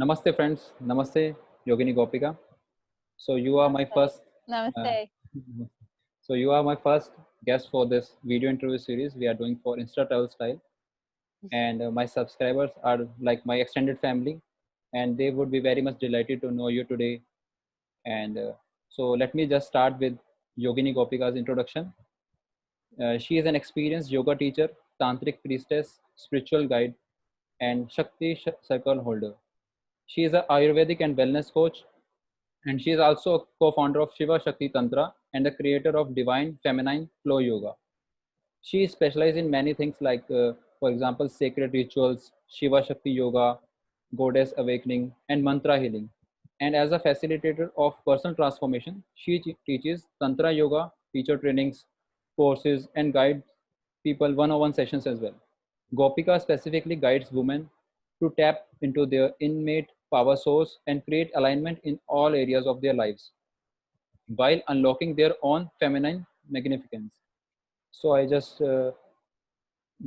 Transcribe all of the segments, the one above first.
Namaste, friends. Namaste, Yogini Gopika. So you are my Namaste. first. Uh, Namaste. so you are my first guest for this video interview series we are doing for InstaTravelStyle, and my subscribers are like my extended family, and they would be very much delighted to know you today. And so let me just start with Yogini Gopika's introduction. She is an experienced yoga teacher, Tantric Priestess, spiritual guide, and Circle holder. She is an Ayurvedic and wellness coach, and she is also a co-founder of Shiva Shakti Tantra and the creator of Divine Feminine Flow Yoga. She specializes in many things like, for example, sacred rituals, Shiva Shakti Yoga, Goddess Awakening, and Mantra Healing. And as a facilitator of personal transformation, she teaches Tantra Yoga, teacher trainings, courses, and guides people one-on-one sessions as well. Gopika specifically guides women to tap into their innate power source and create alignment in all areas of their lives while unlocking their own feminine magnificence. So I just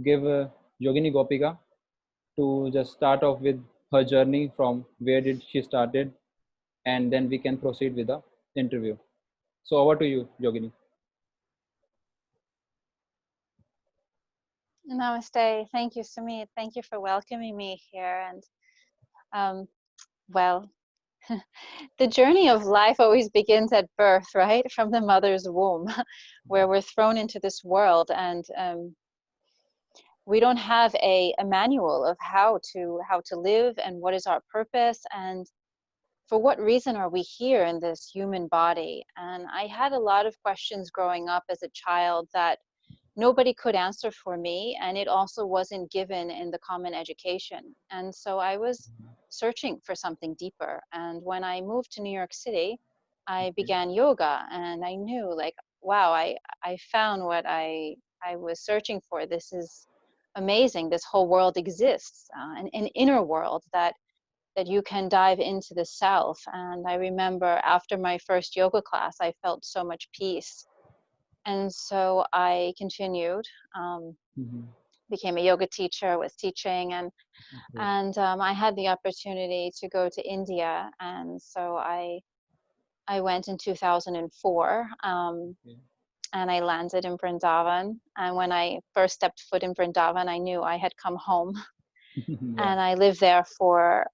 give Yogini Gopika to just start off with her journey from where did she started, and then we can proceed with the interview. So over to you, Yogini. Namaste. Thank you, Sumit. Thank you for welcoming me here. And well, the journey of life always begins at birth, right? From the mother's womb, where we're thrown into this world, and we don't have a manual of how to live and what is our purpose and for what reason are we here in this human body. And I had a lot of questions growing up as a child that nobody could answer for me, and it also wasn't given in the common education. And so I was searching for something deeper. And when I moved to New York City, I Okay. began yoga, and I knew, like, wow, I found what I was searching for. This is amazing. This whole world exists, an inner world that you can dive into the self. And I remember after my first yoga class, I felt so much peace. And so I continued, Mhm. became a yoga teacher, was teaching, and Okay. I had the opportunity to go to India, and so I went in 2004, Okay. and I landed in Vrindavan. And when I first stepped foot in Vrindavan, I knew I had come home. Yeah. And I lived there for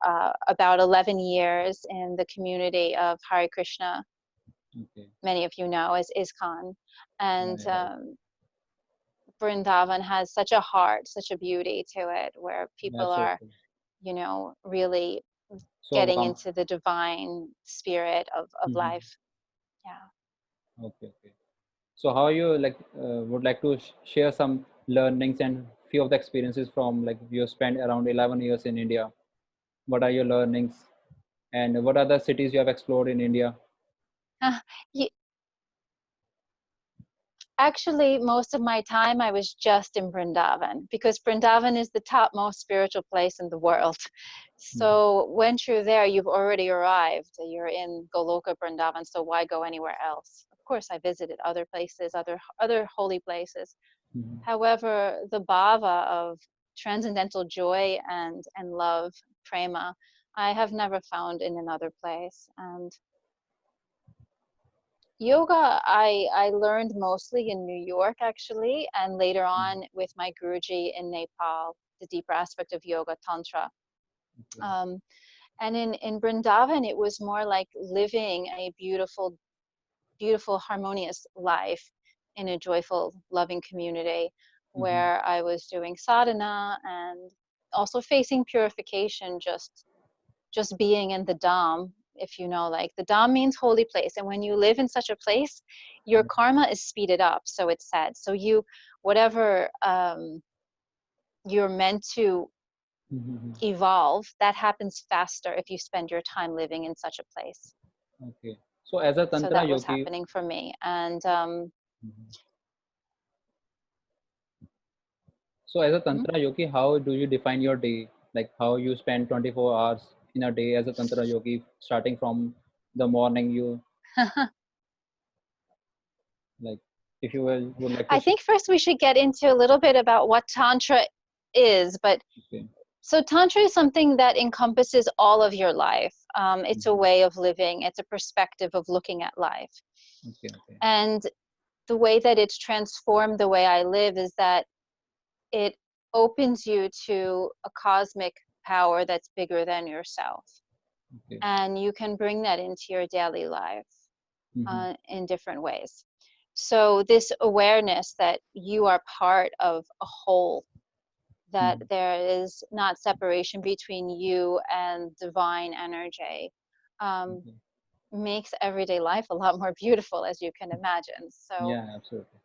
about 11 years in the community of Hare Krishna. Okay. Many of you know as ISKCON. Yeah, And yeah, right. Vrindavan has such a heart, such a beauty to it, where people are, Absolutely. really So getting warm. into the divine spirit of Mhm. life. Yeah. Okay. Okay. So how you like would like to share some learnings and few of the experiences from like you spent around 11 years in India. What are your learnings, and what are the cities you have explored in India? Ye- Actually, most of my time I was just in Vrindavan, because Vrindavan is the topmost spiritual place in the world. Mhm. So once you're there, you've already arrived. You're in Goloka Vrindavan, so why go anywhere else? Of course, I visited other places, other holy places. Mhm. However, the bhava of transcendental joy and love, prema, I have never found in another place. And yoga, I learned mostly in New York, actually, and later on with my Guruji in Nepal, the deeper aspect of yoga, Tantra. Okay. Um, and in Vrindavan, it was more like living a beautiful, beautiful, harmonious life in a joyful, loving community Mhm. where I was doing sadhana and also facing purification, just being in the Dham. If you know, like, the Dham means holy place, and when you live in such a place, your karma is speeded up, so it's said. So you, whatever you're meant to Mhm. evolve, that happens faster if you spend your time living in such a place. Okay. So as a So Tantra that was yogi, happening for me. And Mhm. So as a Tantra yogi, how do you define your day? Like how you spend 24 hours in a day as a Tantra yogi, starting from the morning you like, if you would like to I share. think first we should get into a little bit about what Tantra is. But Okay. So Tantra is something that encompasses all of your life. It's a way of living. It's a perspective of looking at life. Okay, okay. And the way that it's transformed the way I live is that it opens you to a cosmic power that's bigger than yourself. Okay. And you can bring that into your daily life in different ways. So this awareness that you are part of a whole, that there is not separation between you and divine energy, makes everyday life a lot more beautiful, as you can imagine. So Yeah, absolutely.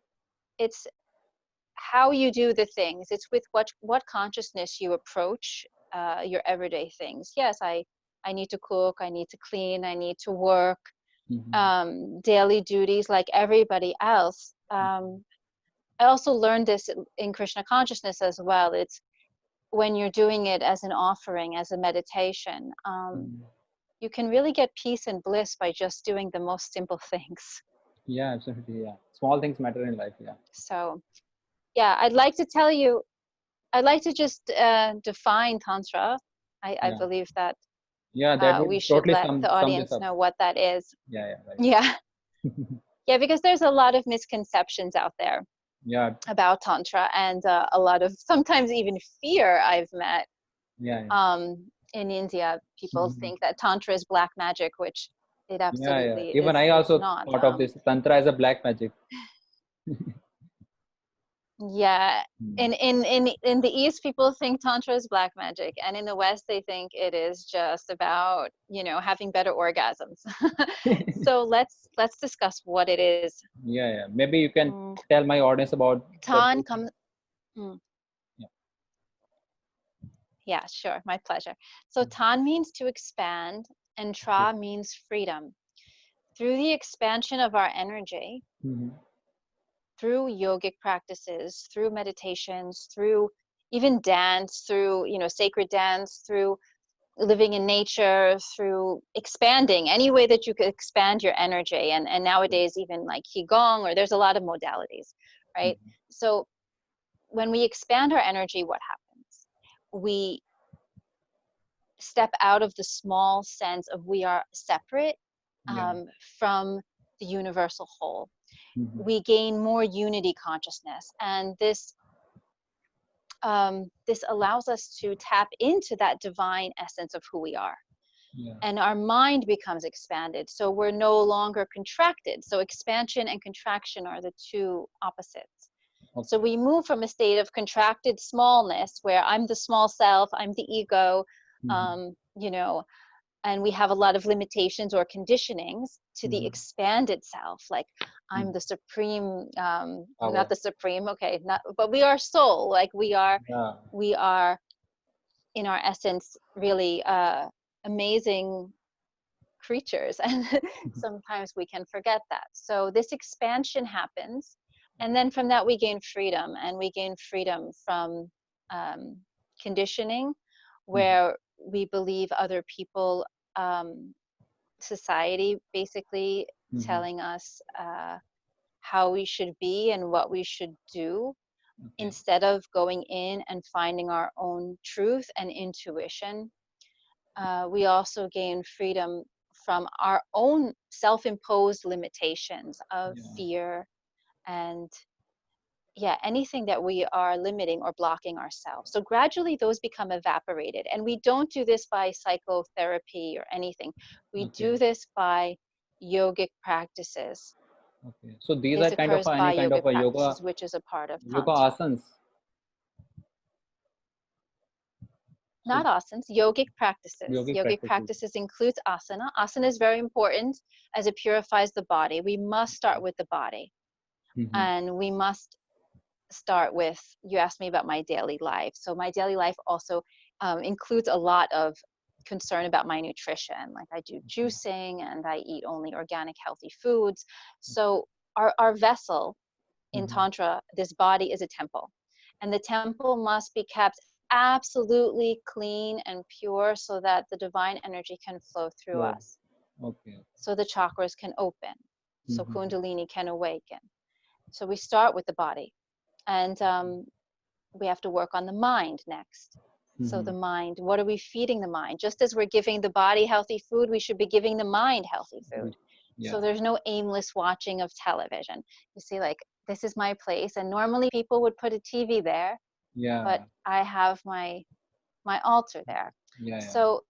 it's how you do the things. It's with what consciousness you approach your everyday things. Yes, I need to cook, I need to clean, I need to work, daily duties like everybody else. I also learned this in Krishna consciousness as well. It's when you're doing it as an offering, as a meditation, you can really get peace and bliss by just doing the most simple things. Yeah, absolutely. Yeah, small things matter in life. Yeah. So yeah, I'd like to tell you, I'd like to just define Tantra. I Yeah. believe that Yeah, that we would should totally let the sum this audience up. know what that is. Yeah, yeah, right. Yeah. Yeah, because there's a lot of misconceptions out there Yeah, about Tantra, and a lot of sometimes even fear I've met. yeah, yeah. In India, people think that Tantra is black magic, which it Yeah, yeah. absolutely Even is. I It's also not. thought of this Tantra as a black magic. Yeah, in the East, people think Tantra is black magic, and in the West, they think it is just about, you know, having better orgasms. So let's discuss what it is. Yeah, yeah. Maybe you can Mm, tell my audience about the Tan two things. comes. Mm, Yeah. yeah, sure, my pleasure. So Tan means to expand, and Okay. Tra means freedom. Through the expansion of our energy, through yogic practices, through meditations, through even dance, through, you know, sacred dance, through living in nature, through expanding any way that you could expand your energy, and nowadays even like qigong, or there's a lot of modalities, right? So when we expand our energy, what happens? We step out of the small sense of we are separate Yeah. from the universal whole. Mhm. We gain more unity consciousness, and this allows us to tap into that divine essence of who we are. Yeah. And our mind becomes expanded, so we're no longer contracted. So expansion and contraction are the two opposites. So Okay. we move from a state of contracted smallness, where I'm the small self, I'm the ego, you know, and we have a lot of limitations or conditionings, to the expanded self, like I'm the supreme, not Power. the supreme, okay, not, but we are soul, like Yeah. we are in our essence really amazing creatures, and sometimes we can forget that. So this expansion happens, and then from that we gain freedom, and we gain freedom from um, conditioning, where we believe other people, society basically telling us how we should be and what we should do, Okay. instead of going in and finding our own truth and intuition. We also gain freedom from our own self-imposed limitations of Yeah. fear, and yeah, anything that we are limiting or blocking ourselves. So gradually those become evaporated, and we don't do this by psychotherapy or anything. We Okay. do this by yogic practices. Okay. So these This are kind of occurs any by kind of yogic a practices, which is a part of yoga Tantra. asanas. So Not asanas, yogic practices. yogic Yogic practices. practices includes asana. Asana is very important as it purifies the body. We must start with the body. And we must start with, you asked me about my daily life. So my daily life also includes a lot of concern about my nutrition. Like I do juicing, and I eat only organic, healthy foods. So our vessel in Tantra, this body is a temple. And the temple must be kept absolutely clean and pure, so that the divine energy can flow through Flow. us. Okay. So the chakras can open. So Kundalini can awaken. So we start with the body. And we have to work on the mind next. So the Mm-hmm. mind, what are we feeding the mind? Just as we're giving the body healthy food, we should be giving the mind healthy food. So Yeah. there's no aimless watching of television. You see, like, this is my place, and normally people would put a TV there, but Yeah. I have my altar there. Yeah. Yeah. So,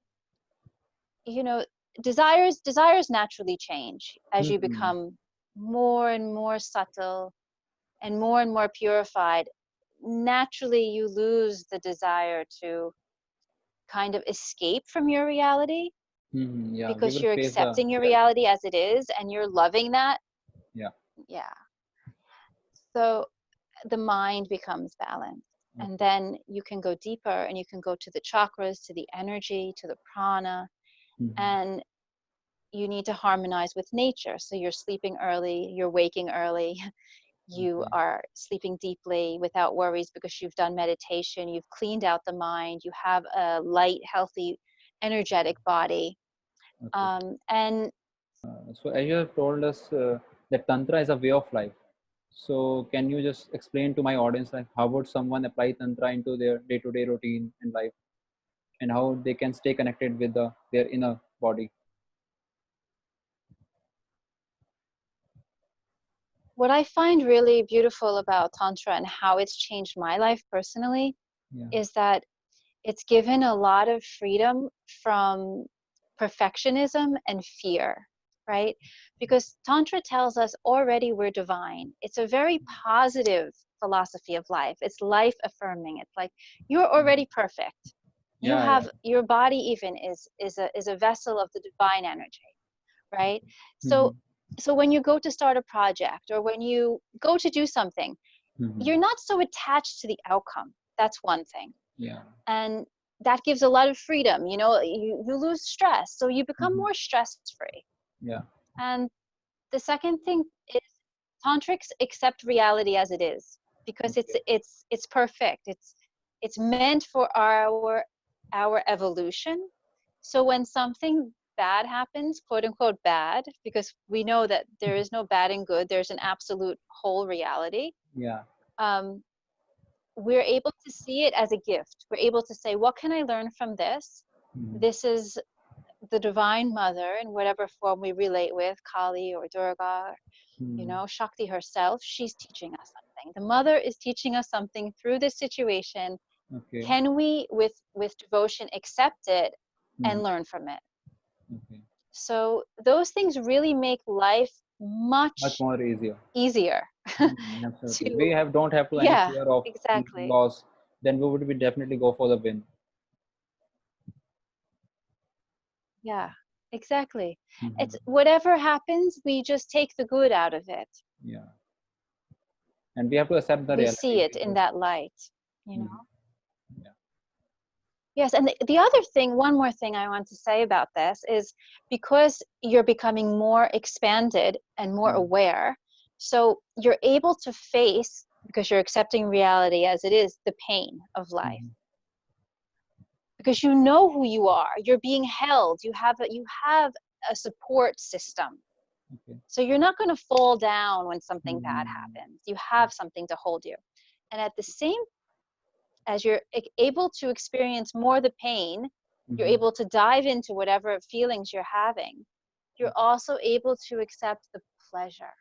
you know, desires naturally change as you Mm-hmm. become more and more subtle and more purified. Naturally, you lose the desire to kind of escape from your reality, Mm-hmm. Yeah. We because will you're face the accepting your reality. reality as it is and you're loving that. Yeah. Yeah. So the mind becomes balanced. And Okay. then you can go deeper and you can go to the chakras, to the energy, to the prana. Mm-hmm. And you need to harmonize with nature. So you're sleeping early, you're waking early, you Okay. are sleeping deeply without worries because you've done meditation, you've cleaned out the mind, you have a light, healthy, energetic body. Okay. And So as you have told us that Tantra is a way of life. So can you just explain to my audience like how would someone apply Tantra into their day-to-day routine and life, and how they can stay connected with their inner body? what I find really beautiful about Tantra and how it's changed my life personally Yeah. is that it's given a lot of freedom from perfectionism and fear, right? Because Tantra tells us already we're divine. It's a very positive philosophy of life. It's life affirming. It's like you're already perfect. You Yeah. Yeah. have your body even is a vessel of the divine energy, right? Mm-hmm. So when you go to start a project or when you go to do something, Mm-hmm. you're not so attached to the outcome. That's one thing. Yeah. And that gives a lot of freedom. You lose stress, so you become Mm-hmm. more stress free. Yeah. And the second thing is tantrics accept reality as it is, because Okay. it's perfect. It's meant for our evolution. So when something bad happens, quote unquote bad, because we know that there is no bad and good, there's an absolute whole reality. Yeah. um, we're able to see it as a gift. We're able to say, what can I learn from this? Mm-hmm. This is the divine mother in whatever form we relate with, Kali or Durga, Mm-hmm. Shakti herself. She's teaching us something. The mother is teaching us something through this situation. Okay. Can we, with devotion, accept it Mm-hmm. and learn from it? Okay. So those things really make life Much much more easier. easier Absolutely. We to, don't have to any yeah, fear of exactly. loss. Then we would be definitely go for the win. Yeah, exactly. It's Mm-hmm. whatever happens, we just take the good out of it. Yeah. And we have to accept the We reality see it in because. that light, you Mhm. know? Yeah. Yes, and the other thing, one more thing I want to say about this is, because you're becoming more expanded and more Mhm. aware, so you're able to face, because you're accepting reality as it is, the pain of life. Mhm. Because you know who you are, you're being held, you have a support system. Okay. So you're not going to fall down when something bad Mhm. happens. You have something to hold you. And at the same, as you're able to experience more the pain, you're Mhm. able to dive into whatever feelings you're having. You're Okay. also able to accept the pleasure.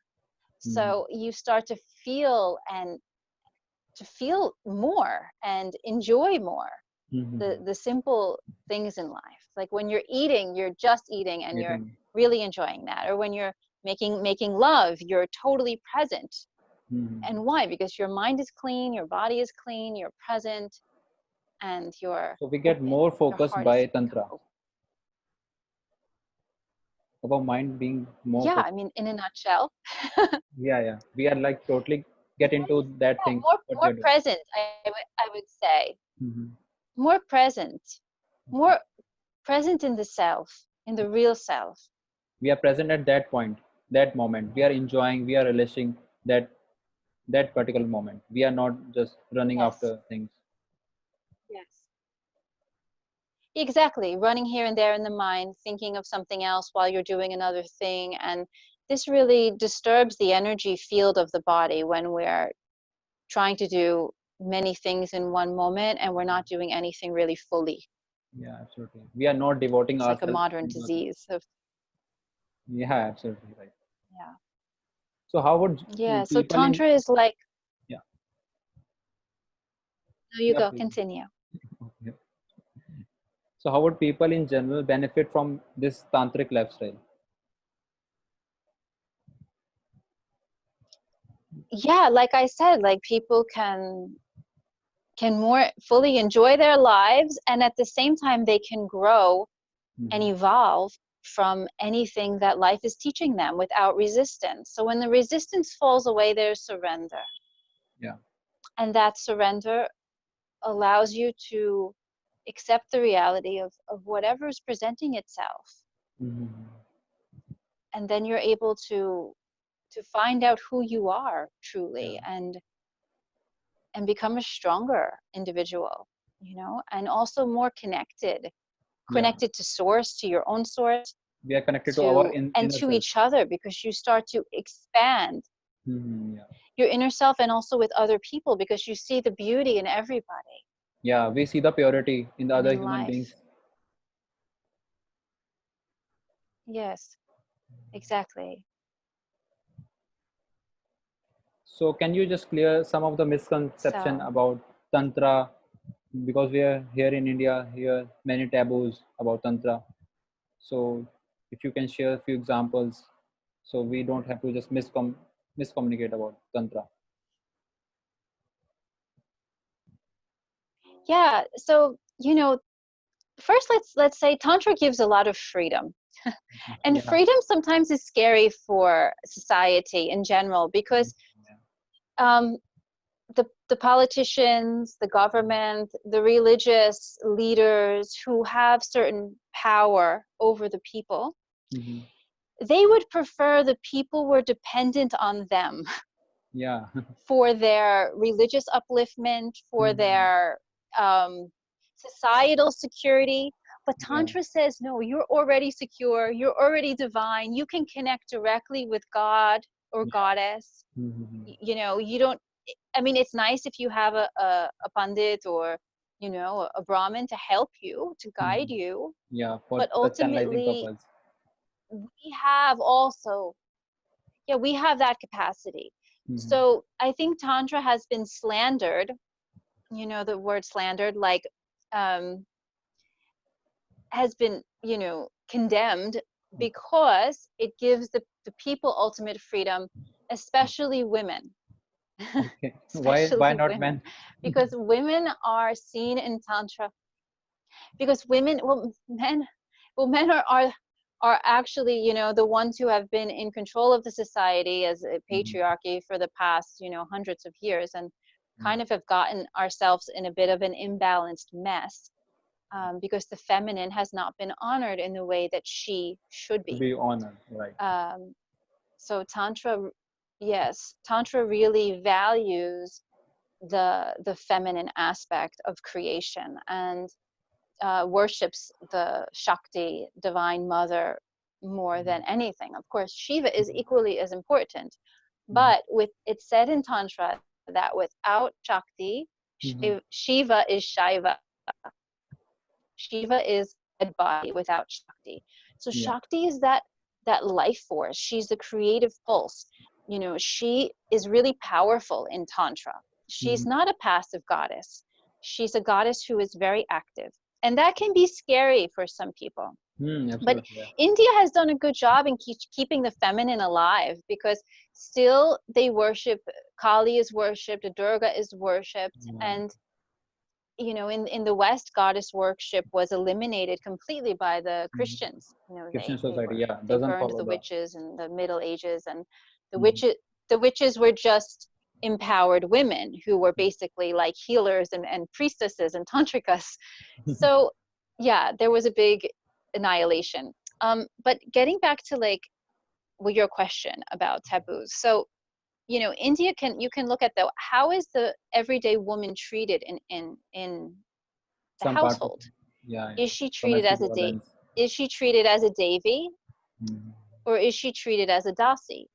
Mhm. So you start to feel more and enjoy more Mhm. the simple things in life. Like when you're eating, you're just eating and you're Eating. really enjoying that. Or when you're making love, you're totally present. Mhm. And why? Because your mind is clean, your body is clean, you're present, and you're So we get open. more Your focused heart is by become Tantra. open. Our mind being more Yeah, I focused. mean, in a nutshell. Yeah, yeah. We are like totally get into that Yeah, thing. What we more are doing. present, I would say. Mhm. More present. Okay. More present in the self, in the real self. We are present at that point, that moment. We are enjoying. We are relishing that particular moment. We are not just running Yes. after things. Yes. Exactly. Running here and there in the mind, thinking of something else while you're doing another thing. And this really disturbs the energy field of the body when we're trying to do many things in one moment, and we're not doing anything really fully. Yeah, absolutely. We are not devoting It's like a ourselves modern into other. disease of, Yeah, absolutely right. yeah. So how would Yeah, so people in, Tantra is like, yeah, no, you yeah, go, please. continue. Okay. So how would people in general benefit from this tantric lifestyle? Yeah, like I said, like people can more fully enjoy their lives, and at the same time they can grow and Mhm. evolve from anything that life is teaching them without resistance. So when the resistance falls away, there's surrender. Yeah. And that surrender allows you to accept the reality of whatever is presenting itself. Mhm. And then you're able to find out who you are Yeah. truly, and become a stronger individual, you know, and also more Yeah. connected to source, to your own source, We are connected to our to and inner to self. each other, because you start to expand Mhm. Yeah. your inner self, and also with other people, because you see the beauty in everybody Yeah. We see the purity in the and other in human life. beings. Yes, exactly. So can you just clear some of the misconception So about Tantra? Because we are here in India, here many taboos about Tantra. So if you can share a few examples, so we don't have to just miscommunicate about Tantra. yeah, so you know, first let's say Tantra gives a lot of freedom. And Yeah. freedom sometimes is scary for society in general, because um, the politicians, the government, the religious leaders who have certain power over the people, Mhm. they would prefer the people were dependent on them Yeah. for their religious upliftment, for Mhm. their um, societal security. But Yeah. Tantra says, no, you're already secure, you're already divine, you can connect directly with God or Yeah. goddess. Mhm. You know, you don't, I mean, it's nice if you have a pandit or, you know, a Brahmin to help you, to guide Mhm. you. Yeah, for But the channelizing ultimately, purpose. we have also, yeah, we have that capacity. Mhm. So I think Tantra has been slandered, you know, the word slandered, like, um, has been, you know, condemned, because it gives the people ultimate freedom, especially women. Okay. Why Especially not women, men? because women are seen in Tantra, because women, men are actually, you know, the ones who have been in control of the society as a Mhm. patriarchy for the past, you know, hundreds of years, and Mm. kind of have gotten ourselves in a bit of an imbalanced mess, because the feminine has not been honored in the way that she should To be. be honored, right? um, so Tantra, yes, Tantra really values the feminine aspect of creation, and worships the Shakti, divine mother, more than Mhm. anything. Of course, Shiva is equally as important, Mhm. but with it's said in Tantra that without Shakti, Mhm. Shiva is Shaiva. Shiva is dead body without Shakti. So Yeah. Shakti is that life force. She's the creative pulse. You know, she is really powerful in Tantra. She's Mhm. not a passive goddess. She's a goddess who is very active. And that can be scary for some people. But Absolutely. Yeah. India has done a good job in keeping the feminine alive, because still they worship, Kali is worshipped, Durga is worshipped, Yeah. and you know, in the West, goddess worship was eliminated completely by the Mhm. Christians. You know, Christian they society, were, yeah, they doesn't burned follow the the. witches in the Middle Ages, and the Mhm. witches were just empowered women who were basically like healers and priestesses and tantrikas. So yeah, there was a big annihilation. But getting back to like, well, your question about taboos. So you know, India, can you can look at the, how is the everyday woman treated in the Some parts of, household? yeah, yeah. Is she treated Domestic as a violence. is she treated as a devi, Mhm. or is she treated as a dasi?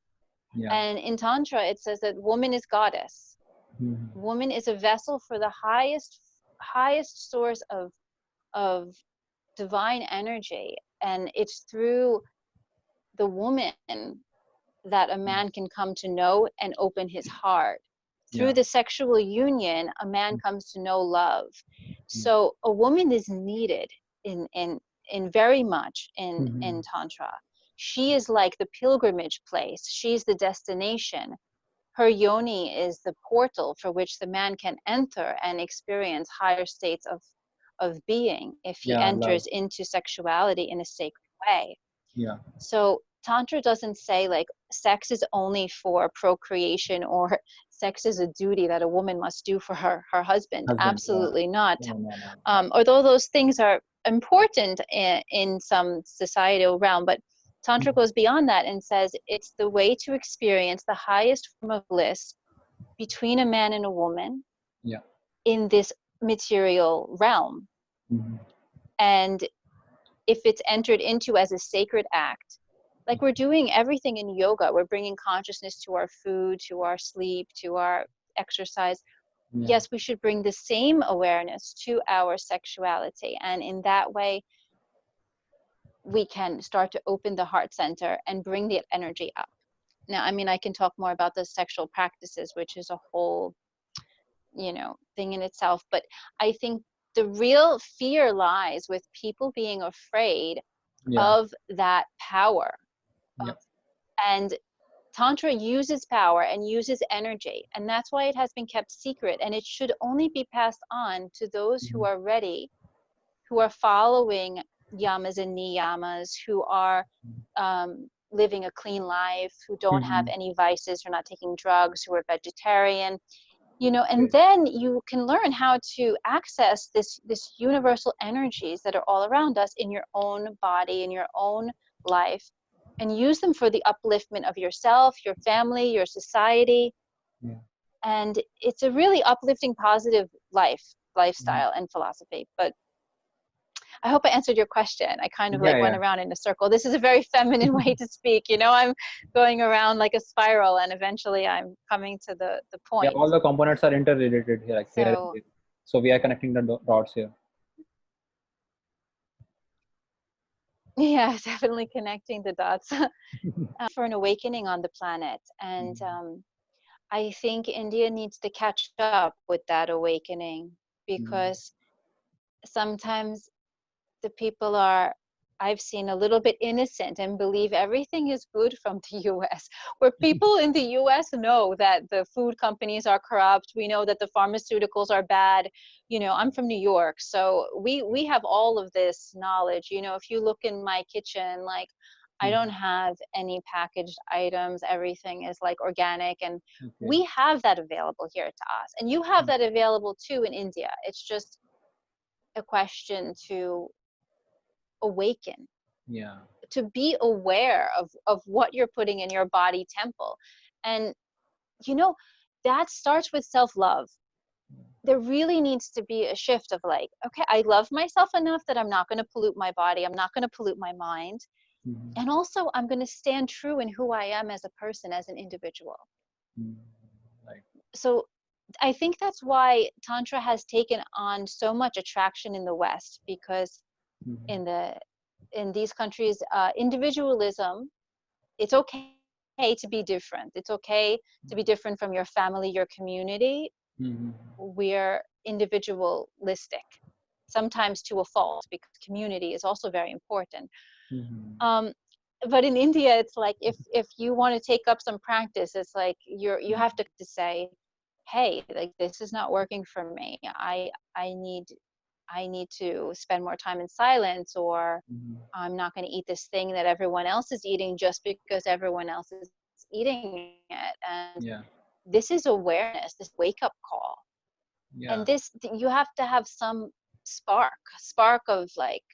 Yeah. And in Tantra, it says that woman is goddess. Mhm. Woman is a vessel for the highest source of divine energy, and it's through the woman that a man can come to know and open his heart. Through Yeah. the sexual union, a man comes to know love. Mm. So a woman is needed in very much Mhm. in Tantra. She is like the pilgrimage place. She's the destination. Her yoni is the portal for which the man can enter and experience higher states of being if he Yeah, love. enters into sexuality in a sacred way. Yeah. So Tantra doesn't say like sex is only for procreation or sex is a duty that a woman must do for her husband. Husband. Yeah. Absolutely not. No, no, no. Although those things are important in some societal realm, but Tantra Mhm. goes beyond that and says it's the way to experience the highest form of bliss between a man and a woman Yeah. in this material realm. Mhm. And if it's entered into as a sacred act, like we're doing everything in yoga, we're bringing consciousness to our food, to our sleep, to our exercise. Yeah. Yes, we should bring the same awareness to our sexuality. And in that way, we can start to open the heart center and bring the energy up. Now, I mean, I can talk more about the sexual practices, which is a whole, thing in itself. But I think the real fear lies with people being afraid Yeah. of that power Yeah. of, and Tantra uses power and uses energy, and that's why it has been kept secret, and it should only be passed on to those who Mhm. are ready, who are following yamas and niyamas, who are living a clean life, who don't have Mhm. any vices, who are not taking drugs, who are vegetarian, and Okay. then you can learn how to access this universal energies that are all around us in your own body, in your own life, and use them for the upliftment of yourself, your family, your society. Yeah. And it's a really uplifting, positive Mhm. lifestyle and philosophy. But I hope I answered your question. I kind of Yeah. like went Yeah. around in a circle. This is a very feminine way to speak. I'm going around like a spiral, and eventually I'm coming to the Yeah. point. All the components are interrelated here, like here and So there. So we are connecting the dots here. yeah, definitely connecting the dots for an awakening on the planet. And Mhm. I think India needs to catch up with that awakening, Mhm. because sometimes the people are, I've seen, a little bit innocent and believe everything is good from the US, where people in the US know that the food companies are corrupt. We know that the pharmaceuticals are bad. I'm from New York, so we have all of this knowledge. If you look in my kitchen, like I don't Mhm. have any packaged items. Everything is like organic, and Okay. we have that available here to us. And you have that available too in India. It's just a question to awaken, Yeah. to be aware of what you're putting in your body temple. And you know that starts with self-love. There really needs to be a shift of like, okay, I love myself enough that I'm not going to pollute my body, I'm not going to pollute my mind, Mhm. and also I'm going to stand true in who I am as a person, as an individual. Mhm. Right. So I think that's why Tantra has taken on so much attraction in the West, because Mhm. in these countries, individualism, it's okay to be different. It's okay to be different from your family, your community. Mhm. We're individualistic, sometimes to a fault, because community is also very important. Mhm. Um, but in India, it's like if you want to take up some practice, it's like you have to say, hey, like this is not working for me. I need I need to spend more time in silence, or Mhm. I'm not going to eat this thing that everyone else is eating just because everyone else is eating it. And Yeah. this is awareness, this wake up call. Yeah. And this, you have to have some spark of like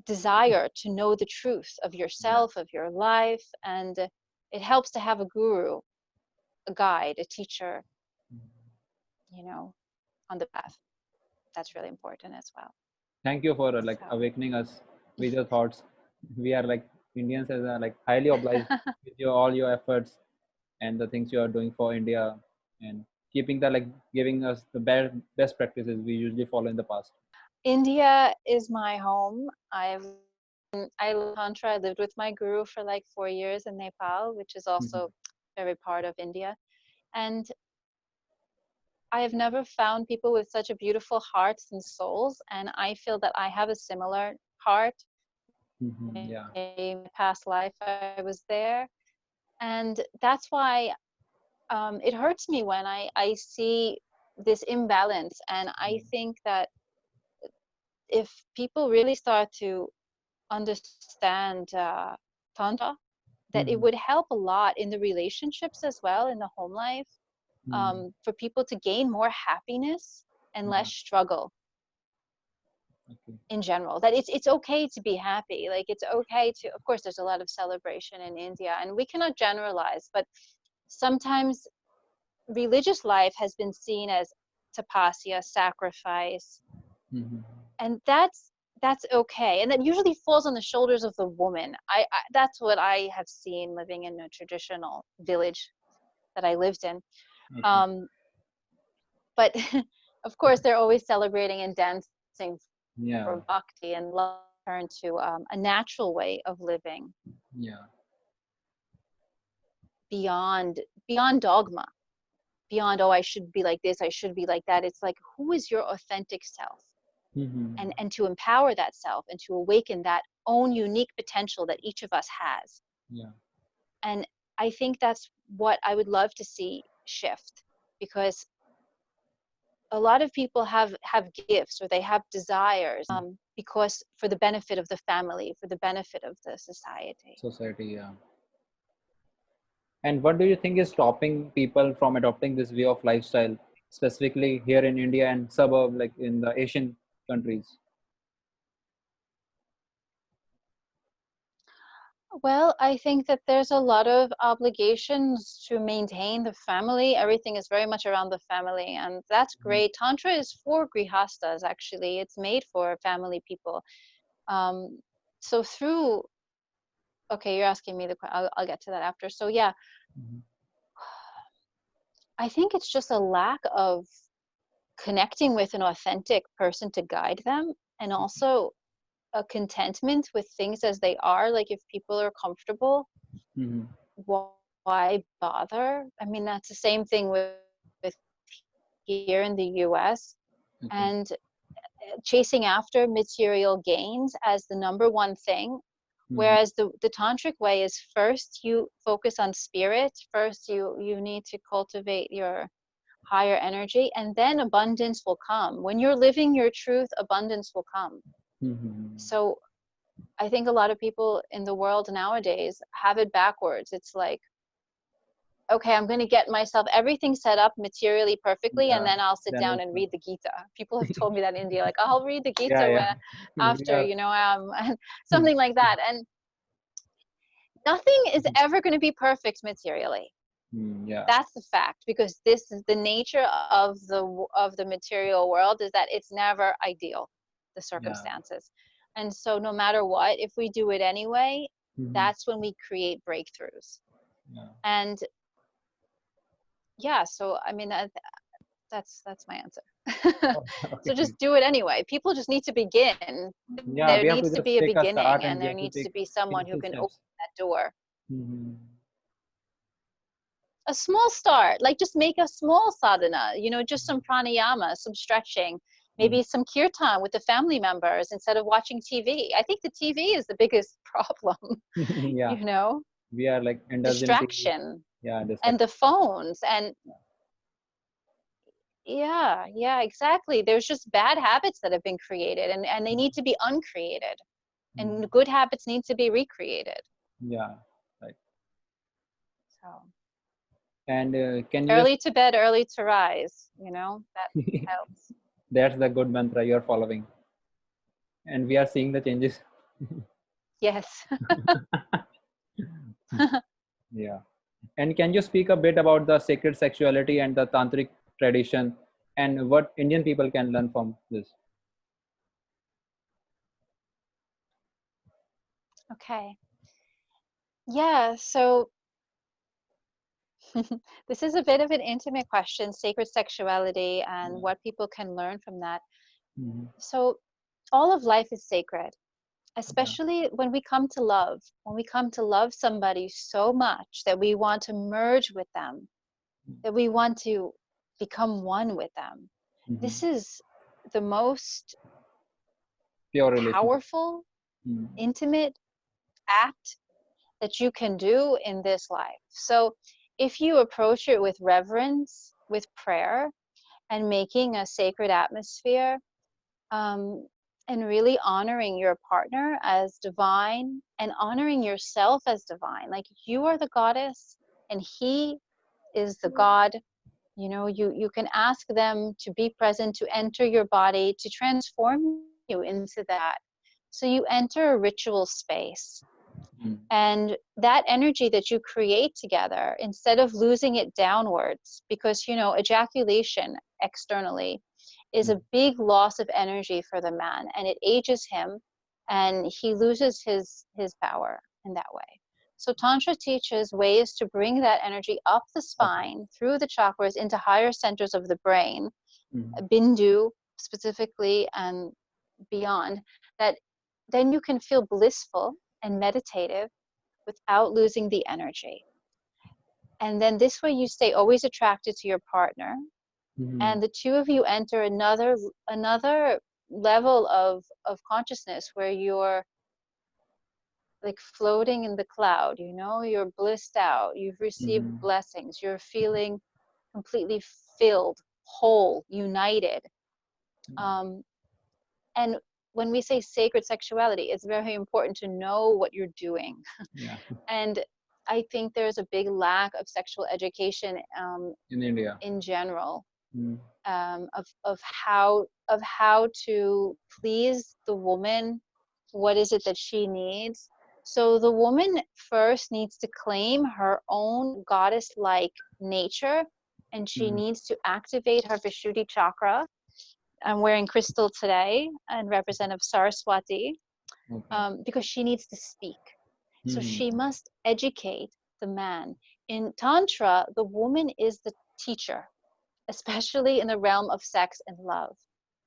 desire to know the truth of Yeah. yourself, of your life. And it helps to have a guru, a guide, a teacher, you know, on the path. That's really important as well. Thank you for like So awakening us with your thoughts. We are like Indians as like highly obliged with your all your efforts and the things you are doing for India and keeping the like giving us the best practices we usually follow in the past. India is my home. I love Tantra. I lived with my guru for like 4 years in Nepal, which is Mhm. also very part of India. And I have never found people with such a beautiful hearts and souls. And I feel that I have a similar heart. Mhm. Yeah. In my past life, I was there. And that's why it hurts me when I see this imbalance. And I think that if people really start to understand Tantra, that it Mhm. would help a lot in the relationships as well, in the home life, Mhm. for people to gain more happiness and less Yeah. struggle Okay. in general. That it's okay to be happy. Like it's okay to, of course, there's a lot of celebration in India, and we cannot generalize, but sometimes religious life has been seen as tapasya, sacrifice, Mhm. and that's okay, and that usually falls on the shoulders of the woman. That's what I have seen living in a traditional village that I lived in. Okay. um but of course they're always celebrating and dancing Yeah. for bhakti and love, turn to a natural way of living, Yeah. beyond dogma, beyond, oh, I should be like this, I should be like that. It's like, who is your authentic self? Mhm. And to empower that self and to awaken that own unique potential that each of us has. Yeah. And I think that's what I would love to see shift, because a lot of people have gifts, or they have desires, because for the benefit of the family, for the benefit of the society. Society. Yeah. And what do you think is stopping people from adopting this way of lifestyle, specifically here in India and suburb, like in the Asian countries? Well, I think that there's a lot of obligations to maintain the family. Everything is very much around the family, and that's Mhm. great. Tantra is for grihastas, actually. It's made for family people. Um, so through, okay, you're asking me I'll get to that after. So yeah, Mhm. I think it's just a lack of connecting with an authentic person to guide them, and also a contentment with things as they are. Like if people are comfortable, Mhm. why bother? I mean, that's the same thing with here in the US, Okay. and chasing after material gains as the number one thing. Mhm. Whereas the tantric way is, first you focus on spirit, first you need to cultivate your higher energy, and then abundance will come. When you're living your truth, abundance will come. Mhm. So I think a lot of people in the world nowadays have it backwards. It's like, okay, I'm going to get myself everything set up materially perfectly, and Yeah. then I'll sit Then down we'll and start. read the Gita. People have told me that in India, like, I'll read the Yeah. Gita Yeah. when, after, Yeah. something like that. And nothing is ever going to be perfect materially. Yeah. That's the fact, because this is the nature of the material world, is that it's never ideal, the Yeah. circumstances. And so no matter what, if we do it anyway, Mhm. that's when we create breakthroughs. Yeah. And yeah, so I mean, that's my answer. Oh, So okay. just do it anyway. People just need to begin. Yeah, There we have to needs to just be a take a start beginning, and and we there have to needs to take be someone who initial can open steps. that door. Mhm. A small start, like just make a small sadhana, just some pranayama, some stretching, Mhm. maybe some kirtan with the family members instead of watching TV. I think the TV is the biggest problem, Yeah, you know, we are like indulged in TV. distraction, Yeah, and distraction. the phones. And yeah, yeah, exactly. There's just bad habits that have been created, and they need to be uncreated, Mhm. and good habits need to be recreated. Yeah, right. So And can you just early to bed, early to rise, that helps. that's the good mantra you are following, and we are seeing the changes. Yes. Yeah. And can you speak a bit about the sacred sexuality and the tantric tradition and what Indian people can learn from this? Okay. Yeah, so This is a bit of an intimate question, sacred sexuality and Yeah. what people can learn from that. Mhm. So, all of life is sacred, Yeah. especially when we come to love. When we come to love somebody so much that we want to merge with them, that we want to become one with them. Mhm. This is the most Pure relationship. powerful, Mhm. intimate act that you can do in this life. So, if you approach it with reverence, with prayer, and making a sacred atmosphere, um, and really honoring your partner as divine and honoring yourself as divine, like you are the goddess and he is the god. You know, you can ask them to be present, to enter your body, to transform you into that. So you enter a ritual space, Mhm. and that energy that you create together, instead of losing it downwards, because you know ejaculation externally is Mhm. a big loss of energy for the man, and it ages him and he loses his power in that way. So Tantra teaches ways to bring that energy up the Okay. spine through the chakras into higher centers of the brain, Mhm. bindu specifically and beyond, that then you can feel blissful and meditative without losing the energy. And then this way you stay always attracted to your partner, Mhm. and the two of you enter another level of consciousness where you're like floating in the cloud, you know, you're blissed out, you've received Mhm. blessings, you're feeling completely filled, whole, united. Um, and when we say sacred sexuality, it's very important to know what you're doing. Yeah. And I think there's a big lack of sexual education In India. in general, Mhm. of how to please the woman. What is it that she needs? So the woman first needs to claim her own goddess-like nature, and she Mhm. needs to activate her Vishuddhi chakra. I'm wearing crystal today and representative Saraswati, Okay. because she needs to speak. So Mhm. she must educate the man. In Tantra, the woman is the teacher, especially in the realm of sex and love,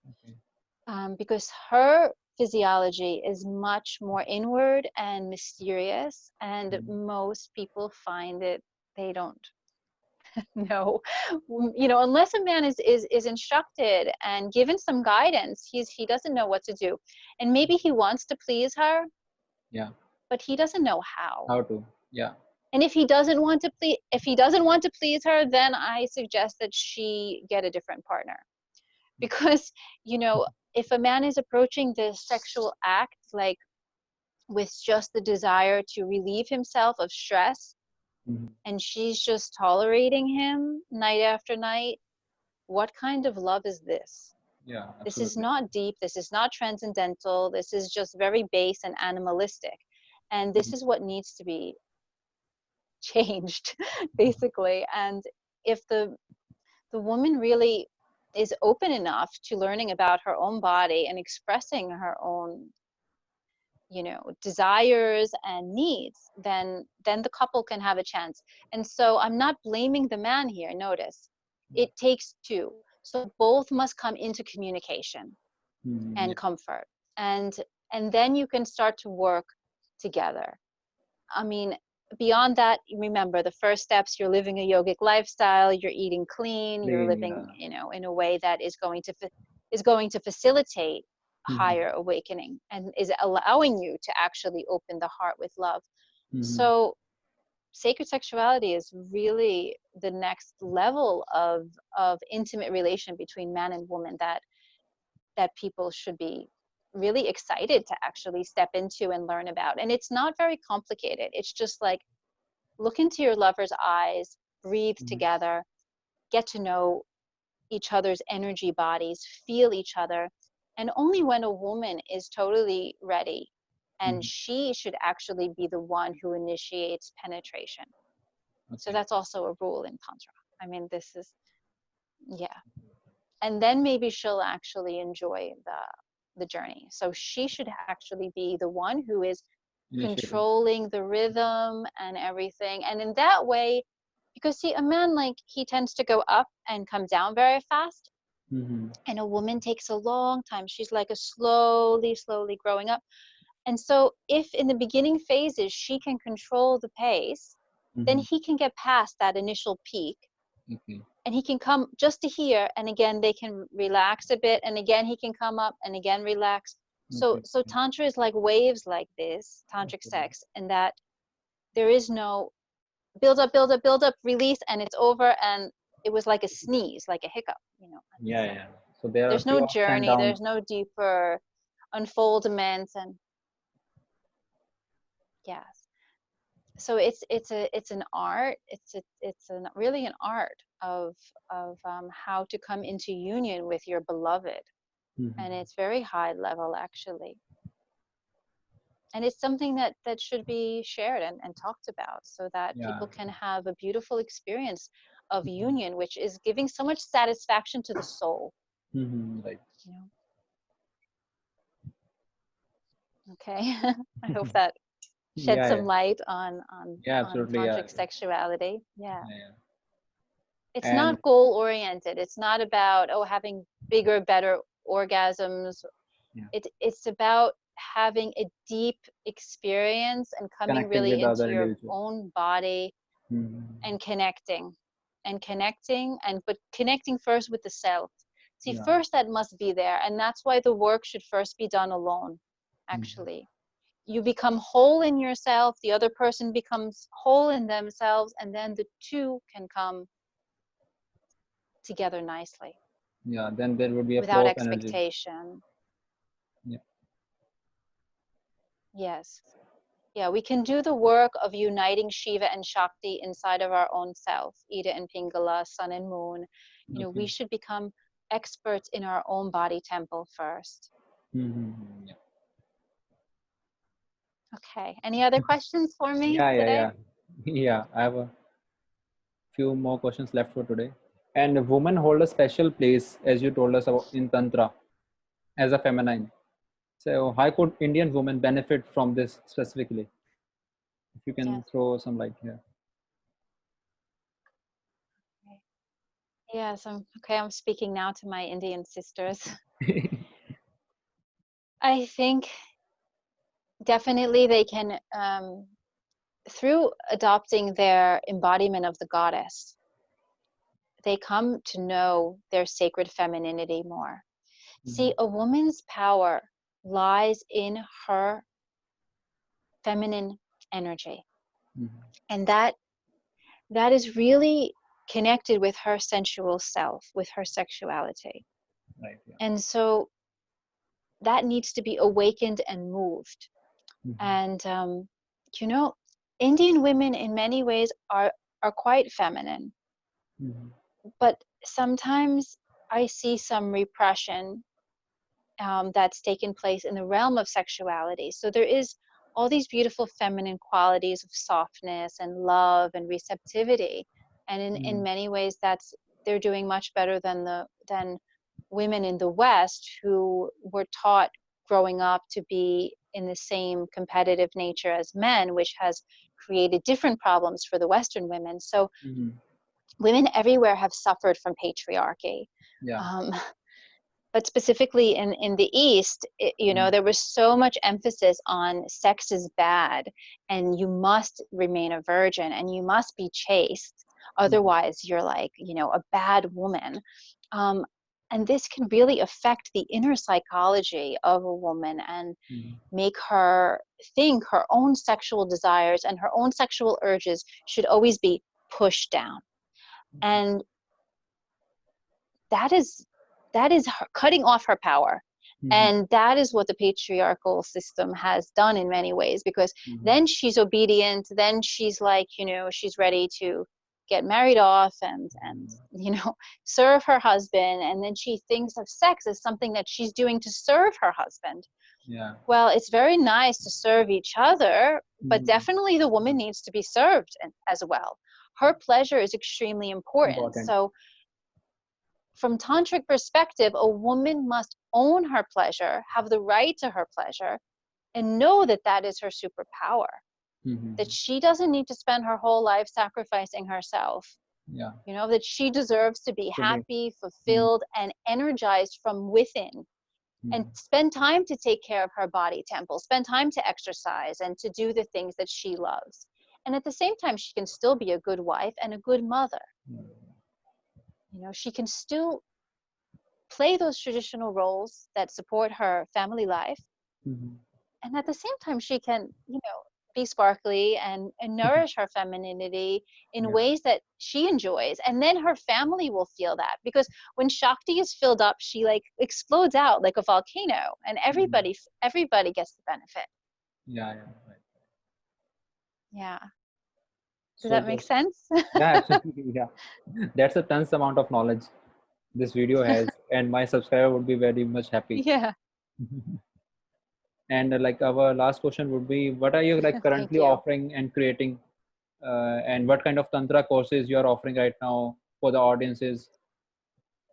Okay. because her physiology is much more inward and mysterious, and Mhm. most people find it, they don't know. You know, unless a man is instructed and given some guidance, he doesn't know what to do. And maybe he wants to please her, Yeah. but he doesn't know how. How to? Yeah. And if he doesn't want to please her, then I suggest that she get a different partner. Because, you know, if a man is approaching the sexual act like with just the desire to relieve himself of stress, Mhm. and she's just tolerating him night after night, what kind of love is this? Yeah. This is Absolutely. not deep, this is not transcendental, this is just very base and animalistic. And this Mhm. is what needs to be changed, basically. And if the woman really is open enough to learning about her own body and expressing her own, you know, desires and needs, then the couple can have a chance. And so I'm not blaming the man here, notice it takes two, so both must come into communication Mhm. and Yeah. comfort, and and then you can start to work together. I mean, beyond that, remember the first steps, you're living a yogic lifestyle, you're eating clean, you're Clean. living, Yeah. you know, in a way that is going to facilitate Mhm. higher awakening and is allowing you to actually open the heart with love. Mhm. So sacred sexuality is really the next level of intimate relation between man and woman that people should be really excited to actually step into and learn about. And it's not very complicated. It's just like look into your lover's eyes, breathe Mhm. together, get to know each other's energy bodies, feel each other. And only when a woman is totally ready, and Mhm. she should actually be the one who initiates penetration. So Okay. that's also a rule in Tantra. I mean, this is, yeah. And then maybe she'll actually enjoy the journey. So she should actually be the one who is Initiating. controlling the rhythm and everything. And in that way, Because see, a man, like, he tends to go up and come down very fast, Mm-hmm. and a woman takes a long time. She's like a slowly growing up. And so if in the beginning phases she can control the pace, then Mm-hmm. he can get past that initial peak, Okay. and he can come just to here, and again they can relax a bit, and again he can come up and again relax. So Okay. tantra is like waves, like this tantric Okay. sex, and that there is no build up, release, and it's over. And it was like a sneeze, like a hiccup, you know. Yeah, yeah. So there are There's few no ups and journey, downs. there's no deeper unfoldment. And yes, so it's an art. It's really an art of how to come into union with your beloved, and Mm-hmm. it's very high level, actually. And it's something that should be shared and talked about, so that Yeah. people can have a beautiful experience of union, which is giving so much satisfaction to the soul, Mm-hmm. Right. you know. Okay. I hope that shed Yeah, some yeah. light on Yeah, absolutely. Yeah. tantric sexuality. Yeah. Yeah, yeah. It's And not goal oriented. It's not about, oh, having bigger, better orgasms. yeah, It's about having a deep experience and coming connecting with really the into other your individual. own body, Mm-hmm. and connecting, and but connecting first with the self. See, Yeah. first that must be there, and that's why the work should first be done alone, Mm-hmm. actually. You become whole in yourself, the other person becomes whole in themselves, and then the two can come together nicely Yeah. Then there would be a without flow of energy. expectation. Yeah. Yes. Yeah, we can do the work of uniting Shiva and Shakti inside of our own self, Ida and Pingala, sun and moon. You know, we Okay. should become experts in our own body temple first. Mm-hmm. Yeah. Okay. Any other questions for me Yeah, yeah, today? yeah. Yeah. I have a few more questions left for today. And women hold a special place, as you told us about in Tantra, as a feminine. So, how could Indian women benefit from this specifically? If you can Yes. throw some light here. Okay. Yes. Okay. I'm speaking now to my Indian sisters. I think definitely they can, through adopting their embodiment of the goddess, they come to know their sacred femininity more. See, a woman's power lies in her feminine energy, Mm-hmm. and that is really connected with her sensual self, with her sexuality. Right. Yeah. And so that needs to be awakened and moved. Mm-hmm. And you know, Indian women in many ways are quite feminine, Mm-hmm. but sometimes I see some repression that's taken place in the realm of sexuality. So there is all these beautiful feminine qualities of softness and love and receptivity, and in many ways they're doing much better than women in the West, who were taught growing up to be in the same competitive nature as men, which has created different problems for the Western women. So Mm-hmm. women everywhere have suffered from patriarchy. Yeah. Um, but specifically in the East, you know, Mm-hmm. there was so much emphasis on sex is bad, and you must remain a virgin, and you must be chaste, otherwise you're like, you know, a bad woman. Um, and this can really affect the inner psychology of a woman and Mm-hmm. make her think her own sexual desires and her own sexual urges should always be pushed down. And that is her cutting off her power. Mm-hmm. And that is what the patriarchal system has done in many ways, because Mm-hmm. then she's obedient, then she's like, you know, she's ready to get married off and you know, serve her husband, and then she thinks of sex as something that she's doing to serve her husband. Yeah. Well, it's very nice to serve each other, but Mm-hmm. definitely the woman needs to be served as well. Her pleasure is extremely important. Important. So from tantric perspective, a woman must own her pleasure, have the right to her pleasure, and know that that is her superpower. that she doesn't need to spend her whole life sacrificing herself. Yeah. You know, that she deserves to be To be. happy, fulfilled, and energized from within, and Mhm. spend time to take care of her body temple, spend time to exercise and to do the things that she loves. And at the same time, she can still be a good wife and a good mother. You know, she can still play those traditional roles that support her family life. Mhm. And at the same time, she can, you know, be sparkly and nourish her femininity in Yeah. ways that she enjoys. And then her family will feel that, because when Shakti is filled up, she like explodes out like a volcano, and Mhm. everybody gets the benefit. Yeah. Yeah. Right. Yeah. Does So that make just, sense? yeah, absolutely. Yeah. That's a tons amount of knowledge this video has, and my subscriber would be very much happy. Yeah. And like our last question would be, what are you like Thank currently you. offering and creating, and what kind of tantra courses you are offering right now for the audiences?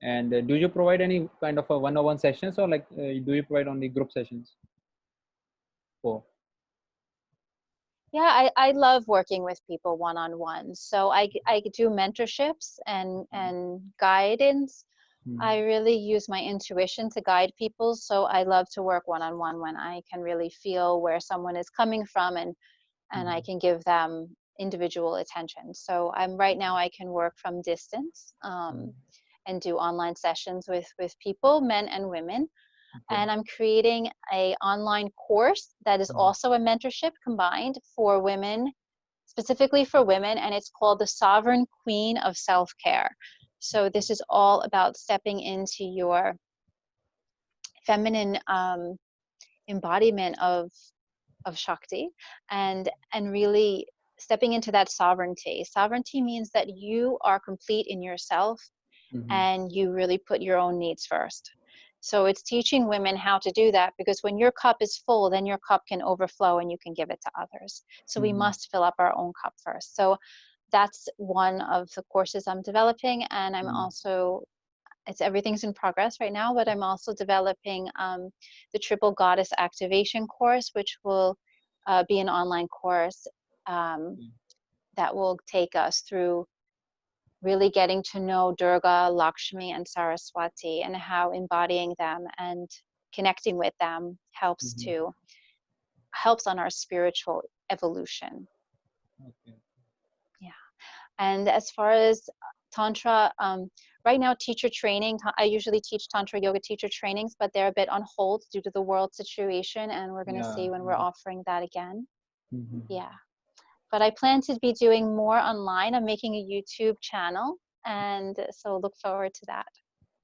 And do you provide any kind of a one-on-one sessions, or like do you provide only group sessions for? Yeah, I love working with people one-on-one. So I do mentorships and guidance. I Mhm. really use my intuition to guide people. So I love to work one-on-one when I can really feel where someone is coming from, and I Mhm. can give them individual attention. So I'm right now I can work from distance, Mhm. and do online sessions with people, men and women. Okay. And I'm creating a online course that is Mhm. also a mentorship combined for women, specifically for women, and it's called the Sovereign Queen of Self-Care. So this is all about stepping into your feminine embodiment of Shakti, and really stepping into that sovereignty. Sovereignty means that you are complete in yourself Mhm. and you really put your own needs first. So it's teaching women how to do that, because when your cup is full, then your cup can overflow and you can give it to others. So we Mhm. must fill up our own cup first. So that's one of the courses I'm developing. And I'm Mhm. also, it's everything's in progress right now, but I'm also developing the Triple Goddess Activation course, which will be an online course um, that will take us through really getting to know Durga, Lakshmi, and Saraswati, and how embodying them and connecting with them Mhm. helps on our spiritual evolution. Okay. Yeah. And as far as Tantra, right now, teacher training, I usually teach Tantra yoga teacher trainings, but they're a bit on hold due to the world situation. And we're going to Yeah. see when we're Mhm. offering that again. Mhm. Yeah. But I plan to be doing more online. I'm making a YouTube channel. And so look forward to that.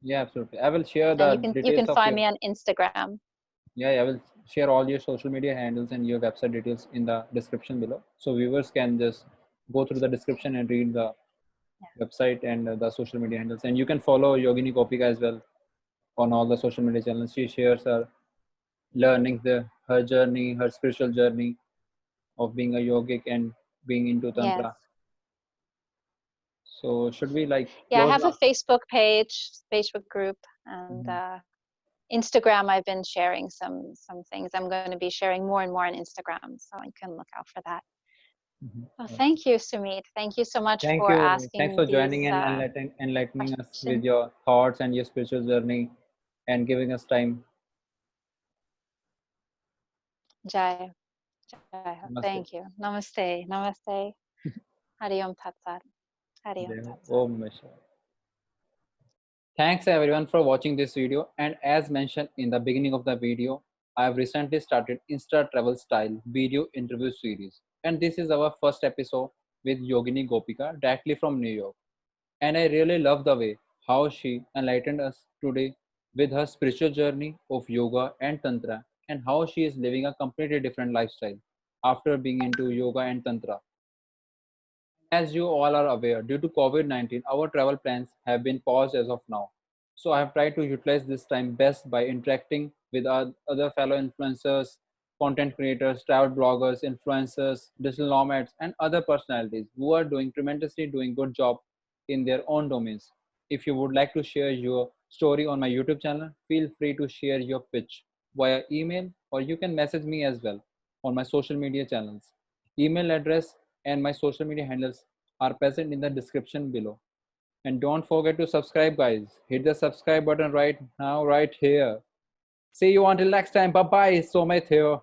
Yeah, absolutely. I will share And the you details can of find your. me on Instagram. Yeah, I will share all your social media handles and your website details in the description below, so viewers can just go through the description and read the website and the social media handles. And you can follow Yogini Gopika as well on all the social media channels. She shares her learnings, her journey, her spiritual journey of being a yogic and being into Yes. tantra. So should we like Yeah, I close have a now? Facebook page, Facebook group, and Mhm. Instagram. I've been sharing some things. I'm going to be sharing more and more on Instagram, so you can look out for that. Mhm. Well, Okay. thank you, Sumit. Thank you so much Thank for you. Thanks asking for these joining and enlightening us with questions. your thoughts and your spiritual journey and giving us time. Jai, Jai. Thank Namaste. you. Namaste. Namaste. Hari Om Tat Sat. Hari Om Jai Ho. Tat Sat. Om Namaste. Thanks everyone for watching this video. And as mentioned in the beginning of the video, I have recently started Insta Travel Style video interview series. And this is our first episode with Yogini Gopika directly from New York. And I really love the way how she enlightened us today with her spiritual journey of yoga and tantra, and how she is living a completely different lifestyle after being into yoga and tantra. As you all are aware, due to COVID-19, our travel plans have been paused as of now. So I have tried to utilize this time best by interacting with our other fellow influencers, content creators, travel bloggers, influencers, digital nomads, and other personalities who are doing good job in their own domains. If you would like to share your story on my YouTube channel, feel free to share your pitch via email, or you can message me as well on my social media channels. email address, and my social media handles are present in the description below. And don't forget to subscribe, guys. Hit the subscribe button right now, right here. See you until next time. Bye bye. Sumit here.